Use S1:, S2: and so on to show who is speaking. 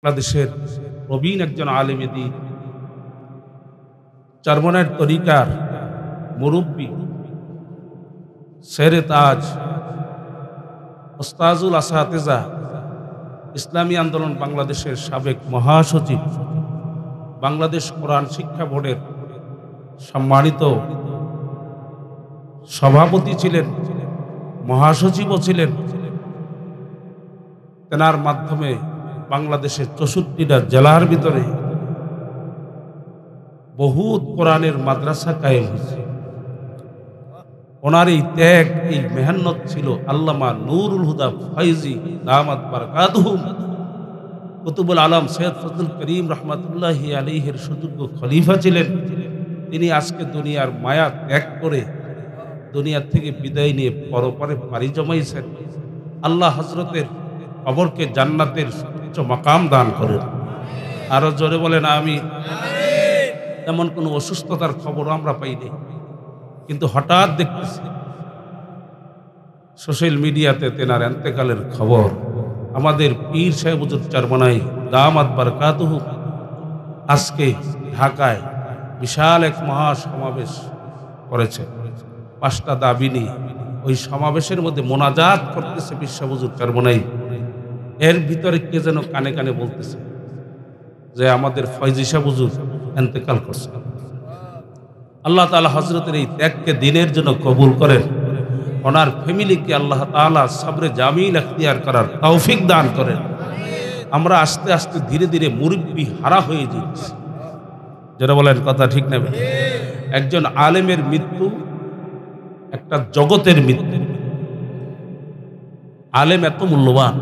S1: বাংলাদেশের প্রবীণ একজন আলেমে দ্বীন, চরমনাইর তরিকার মুরব্বী, শেরে তাজ, ওস্তাজুল আসাতেজা, ইসলামী আন্দোলন বাংলাদেশের সাবেক মহাসচিব, বাংলাদেশ কোরআন শিক্ষা বোর্ডের সম্মানিত সভাপতি ছিলেন, মহাসচিবও ছিলেন। তেনার মাধ্যমে বাংলাদেশের 64টা জেলার ভিতরে বহুত কোরআনের মাদ্রাসা কায়েম হয়েছে। ওনার এই ত্যাগ, এই মেহনত ছিল আল্লামা নুরুল হুদা ফয়জি দামাত বারাকাতুহুম কুতুবুল আলম সৈয়দ ফজলুল করিম রহমাতুল্লাহি আলাইহির সুযোগ্য খলিফা ছিলেন। তিনি আজকে দুনিয়ার মায়া ত্যাগ করে দুনিয়ার থেকে বিদায় নিয়ে পরপারে পাড়ি জমাইছেন। আল্লাহ হজরতের কবরকে জান্নাতের উচ্চ মাকাম দান করেন। আরো জোরে বলেন আমিন। এমন কোনো অসুস্থতার খবর আমরা পাইনি, কিন্তু হঠাৎ দেখতেছি সোশ্যাল মিডিয়াতে তেনার এন্তেকালের খবর। আমাদের পীর সাহেব হুজুর চরমনাই দামাত বারাকাতুহু আজকে ঢাকায় বিশাল এক মহা সমাবেশ করেছে। 5টা দাবি নিয়ে ওই সমাবেশের মধ্যে মোনাজাত করতেছে পীর সাহেব হুজুর চরমনাই। এর ভিতরে কে যেন কানে কানে বলতেছে যে আমাদের ফয়জি সাহেব হুজুর ইন্তেকাল করছে। আল্লাহ তাআলা হযরতের এই ত্যাগকে দিনের জন্য কবুল করেন। ওনার ফ্যামিলিকে আল্লাহ তাআলা সবরে জামিল এখতিয়ার করার তৌফিক দান করেন। আমরা আস্তে আস্তে ধীরে ধীরে মুরব্বি হারা হয়ে যাচ্ছি। যারা বলেন কথা ঠিক নেবে। একজন আলেমের মৃত্যু একটা জগতের মৃত্যু। আলেম এত মূল্যবান,